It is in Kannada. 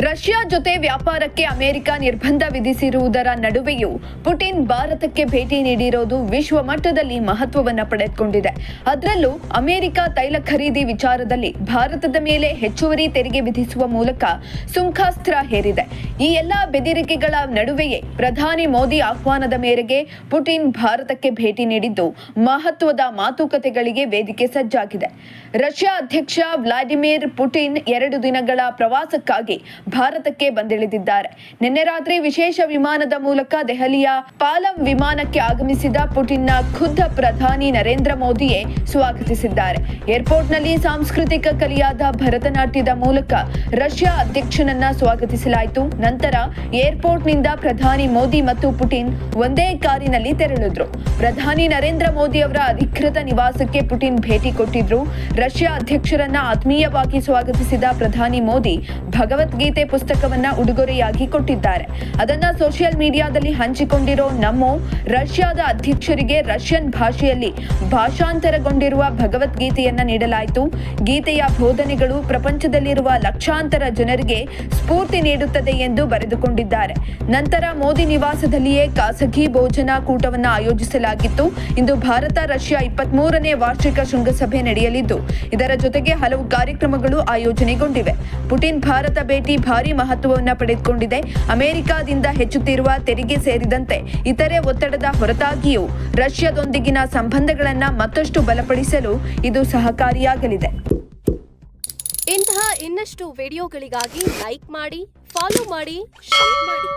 ರಷ್ಯಾ ಜೊತೆ ವ್ಯಾಪಾರಕ್ಕೆ ಅಮೆರಿಕ ನಿರ್ಬಂಧ ವಿಧಿಸಿರುವುದರ ನಡುವೆಯೂ ಪುಟಿನ್ ಭಾರತಕ್ಕೆ ಭೇಟಿ ನೀಡಿರೋದು ವಿಶ್ವ ಮಟ್ಟದಲ್ಲಿ ಮಹತ್ವವನ್ನು ಪಡೆದುಕೊಂಡಿದೆ. ಅದರಲ್ಲೂ ಅಮೆರಿಕ ತೈಲ ಖರೀದಿ ವಿಚಾರದಲ್ಲಿ ಭಾರತದ ಮೇಲೆ ಹೆಚ್ಚುವರಿ ತೆರಿಗೆ ವಿಧಿಸುವ ಮೂಲಕ ಸುಂಕಾಸ್ತ್ರ ಹೇರಿದೆ. ಈ ಎಲ್ಲ ಬೆದರಿಕೆಗಳ ನಡುವೆಯೇ ಪ್ರಧಾನಿ ಮೋದಿ ಆಹ್ವಾನದ ಮೇರೆಗೆ ಪುಟಿನ್ ಭಾರತಕ್ಕೆ ಭೇಟಿ ನೀಡಿದ್ದು ಮಹತ್ವದ ಮಾತುಕತೆಗಳಿಗೆ ವೇದಿಕೆ ಸಜ್ಜಾಗಿದೆ. ರಷ್ಯಾ ಅಧ್ಯಕ್ಷ ವ್ಲಾಡಿಮಿರ್ ಪುಟಿನ್ 2 ದಿನಗಳ ಪ್ರವಾಸಕ್ಕಾಗಿ ಭಾರತಕ್ಕೆ ಬಂದಿಳಿದಿದ್ದಾರೆ. ನಿನ್ನೆ ರಾತ್ರಿ ವಿಶೇಷ ವಿಮಾನದ ಮೂಲಕ ದೆಹಲಿಯ ಪಾಲಂ ವಿಮಾನಕ್ಕೆ ಆಗಮಿಸಿದ ಪುಟಿನ್ನ ಖುದ್ದ ಪ್ರಧಾನಿ ನರೇಂದ್ರ ಮೋದಿಯೇ ಸ್ವಾಗತಿಸಿದ್ದಾರೆ. ಏರ್ಪೋರ್ಟ್ನಲ್ಲಿ ಸಾಂಸ್ಕೃತಿಕ ಕಲೆಯಾದ ಭರತನಾಟ್ಯದ ಮೂಲಕ ರಷ್ಯಾ ಅಧ್ಯಕ್ಷನನ್ನ ಸ್ವಾಗತಿಸಲಾಯಿತು. ನಂತರ ಏರ್ಪೋರ್ಟ್ನಿಂದ ಪ್ರಧಾನಿ ಮೋದಿ ಮತ್ತು ಪುಟಿನ್ ಒಂದೇ ಕಾರಿನಲ್ಲಿ ತೆರಳಿದ್ರು. ಪ್ರಧಾನಿ ನರೇಂದ್ರ ಮೋದಿ ಅವರ ಅಧಿಕೃತ ನಿವಾಸಕ್ಕೆ ಪುಟಿನ್ ಭೇಟಿ ಕೊಟ್ಟಿದ್ರು. ರಷ್ಯಾ ಅಧ್ಯಕ್ಷರನ್ನ ಆತ್ಮೀಯವಾಗಿ ಸ್ವಾಗತಿಸಿದ ಪ್ರಧಾನಿ ಮೋದಿ ಭಗವದ್ಗೀತೆ ಪುಸ್ತಕವನ್ನ ಉಡುಗೊರೆಯಾಗಿ ಕೊಟ್ಟಿದ್ದಾರೆ. ಅದನ್ನ ಸೋಷಿಯಲ್ ಮೀಡಿಯಾದಲ್ಲಿ ಹಂಚಿಕೊಂಡಿರೋ ನಮೋ ರಷ್ಯಾದ ಅಧ್ಯಕ್ಷರಿಗೆ ರಷ್ಯನ್ ಭಾಷೆಯಲ್ಲಿ ಭಾಷಾಂತರಗೊಂಡಿರುವ ಭಗವದ್ಗೀತೆಯನ್ನ ನೀಡಲಾಯಿತು. ಗೀತೆಯ ಬೋಧನೆಗಳು ಪ್ರಪಂಚದಲ್ಲಿರುವ ಲಕ್ಷಾಂತರ ಜನರಿಗೆ ಸ್ಫೂರ್ತಿ ನೀಡುತ್ತದೆ ಎಂದು ಬರೆದುಕೊಂಡಿದ್ದಾರೆ. ನಂತರ ಮೋದಿ ನಿವಾಸದಲ್ಲಿಯೇ ಖಾಸಗಿ ಭೋಜನ ಕೂಟವನ್ನ ಆಯೋಜಿಸಲಾಗಿತ್ತು. ಇಂದು ಭಾರತ ರಷ್ಯಾ 23ನೇ ವಾರ್ಷಿಕ ಶೃಂಗಸಭೆ ನಡೆಯಲಿದ್ದು ಇದರ ಜೊತೆಗೆ ಹಲವು ಕಾರ್ಯಕ್ರಮಗಳು ಆಯೋಜನೆಗೊಂಡಿವೆ. ಪುಟಿನ್ ಭಾರತ ಭೇಟಿ ಭಾರಿ ಮಹತ್ವವನ್ನು ಪಡೆದುಕೊಂಡಿದೆ. ಅಮೆರಿಕದಿಂದ ಹೆಚ್ಚುತ್ತಿರುವ ತೆರಿಗೆ ಸೇರಿದಂತೆ ಇತರೆ ಒತ್ತಡದ ಹೊರತಾಗಿಯೂ ರಷ್ಯಾದೊಂದಿಗಿನ ಸಂಬಂಧಗಳನ್ನು ಮತ್ತಷ್ಟು ಬಲಪಡಿಸಲು ಇದು ಸಹಕಾರಿಯಾಗಲಿದೆ. ಇಂತಹ ಇನ್ನಷ್ಟು ವಿಡಿಯೋಗಳಿಗಾಗಿ ಲೈಕ್ ಮಾಡಿ, ಫಾಲೋ ಮಾಡಿ, ಶೇರ್ ಮಾಡಿ.